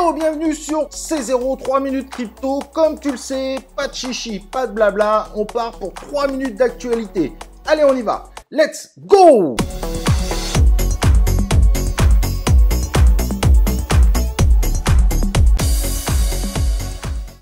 Hello, bienvenue sur C0, 3 minutes crypto. Comme tu le sais, pas de chichi, pas de blabla, on part pour 3 minutes d'actualité. Allez, on y va. Let's go!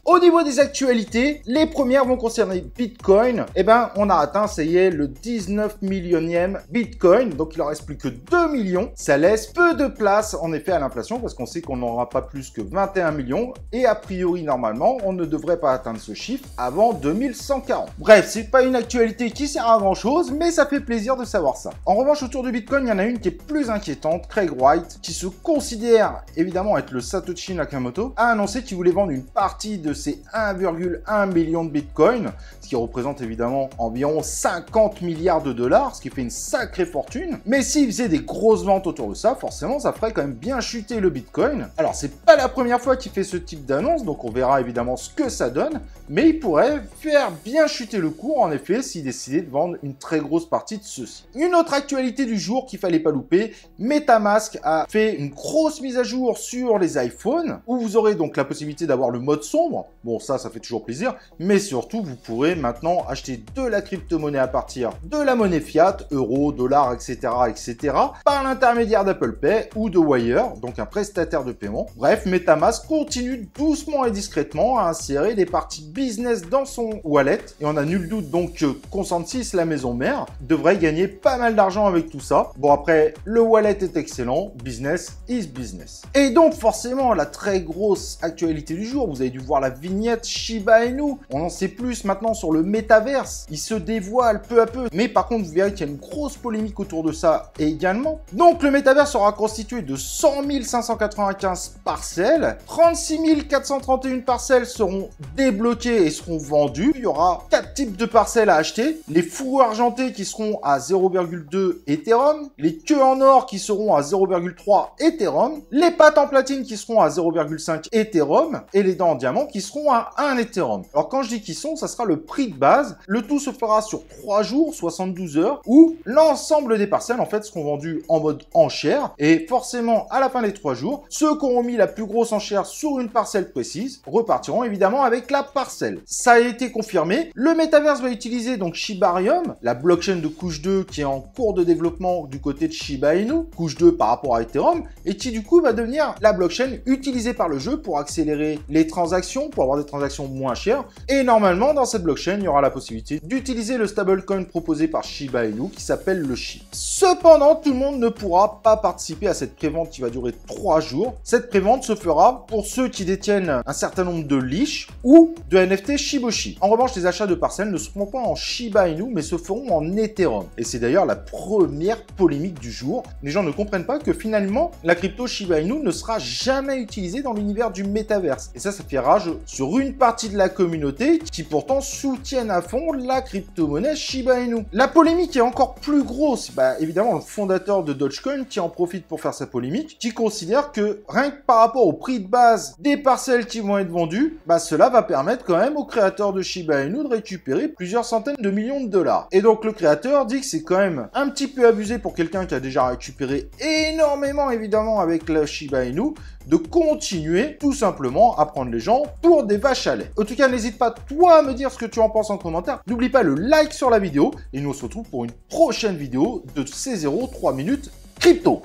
Au niveau des actualités, les premières vont concerner Bitcoin. Eh ben, on a atteint, ça y est, le 19 millionième Bitcoin. Donc, il en reste plus que 2 millions. Ça laisse peu de place, en effet, à l'inflation parce qu'on sait qu'on n'aura pas plus que 21 millions. Et a priori, normalement, on ne devrait pas atteindre ce chiffre avant 2140. Bref, c'est pas une actualité qui sert à grand chose, mais ça fait plaisir de savoir ça. En revanche, autour de Bitcoin, il y en a une qui est plus inquiétante. Craig Wright, qui se considère évidemment être le Satoshi Nakamoto, a annoncé qu'il voulait vendre une partie de ses 1,1 million de Bitcoin, ce qui représente évidemment environ 50 milliards de dollars, ce qui fait une sacrée fortune. Mais s'il faisait des grosses ventes autour de ça, forcément, ça ferait quand même bien chuter le Bitcoin. Alors, c'est pas la première fois qu'il fait ce type d'annonce, donc on verra évidemment ce que ça donne, mais il pourrait faire bien chuter le cours, en effet, s'il décidait de vendre une très grosse partie de ceci. Une autre actualité du jour qu'il fallait pas louper, MetaMask a fait une grosse mise à jour sur les iPhones, où vous aurez donc la possibilité d'avoir le mode sombre. Bon, ça fait toujours plaisir, mais surtout, vous pourrez maintenant acheter de la crypto-monnaie à partir de la monnaie fiat, euros, dollars, etc., etc., par l'intermédiaire d'Apple Pay ou de Wire, donc un prestataire de paiement. Bref, MetaMask continue doucement et discrètement à insérer des parties business dans son wallet, et on a nul doute donc que Consensus, la maison mère, devrait gagner pas mal d'argent avec tout ça. Bon, après, le wallet est excellent, business is business. Et donc, forcément, la très grosse actualité du jour, vous avez dû voir la vignette Shiba Inu. On en sait plus maintenant sur le métaverse. Il se dévoile peu à peu. Mais par contre, vous verrez qu'il y a une grosse polémique autour de ça également. Donc, le métaverse sera constitué de 100 595 parcelles. 36 431 parcelles seront débloquées et seront vendues. Il y aura 4 types de parcelles à acheter. Les fous argentés qui seront à 0,2 Ethereum. Les queues en or qui seront à 0,3 Ethereum. Les pattes en platine qui seront à 0,5 Ethereum. Et les dents en diamant qui seront à 1 Ethereum. Alors quand je dis qu'ils sont, ça sera le prix de base. Le tout se fera sur 3 jours, 72 heures, où l'ensemble des parcelles en fait seront vendues en mode enchère. Et forcément, à la fin des 3 jours, ceux qui auront mis la plus grosse enchère sur une parcelle précise repartiront évidemment avec la parcelle. Ça a été confirmé. Le Metaverse va utiliser donc Shibarium, la blockchain de couche 2 qui est en cours de développement du côté de Shiba Inu, couche 2 par rapport à Ethereum, et qui du coup va devenir la blockchain utilisée par le jeu pour accélérer les transactions, pour avoir des transactions moins chères. Et normalement, dans cette blockchain, il y aura la possibilité d'utiliser le stablecoin proposé par Shiba Inu qui s'appelle le SHIB. Cependant, tout le monde ne pourra pas participer à cette prévente qui va durer 3 jours. Cette prévente se fera pour ceux qui détiennent un certain nombre de leash ou de NFT Shiboshi. En revanche, les achats de parcelles ne seront pas en Shiba Inu, mais se feront en Ethereum. Et c'est d'ailleurs la première polémique du jour. Les gens ne comprennent pas que finalement, la crypto Shiba Inu ne sera jamais utilisée dans l'univers du métaverse. Et ça fait rage sur une partie de la communauté qui pourtant soutiennent à fond la crypto-monnaie Shiba Inu. La polémique est encore plus grosse. Évidemment, le fondateur de Dogecoin qui en profite pour faire sa polémique, qui considère que rien que par rapport au prix de base des parcelles qui vont être vendues, cela va permettre quand même aux créateurs de Shiba Inu de récupérer plusieurs centaines de millions de dollars. Et donc le créateur dit que c'est quand même un petit peu abusé pour quelqu'un qui a déjà récupéré énormément évidemment avec la Shiba Inu, de continuer tout simplement à prendre les gens pour des vaches à lait. En tout cas, n'hésite pas toi à me dire ce que tu en penses en commentaire. N'oublie pas le like sur la vidéo et nous on se retrouve pour une prochaine vidéo de C0 3 minutes crypto.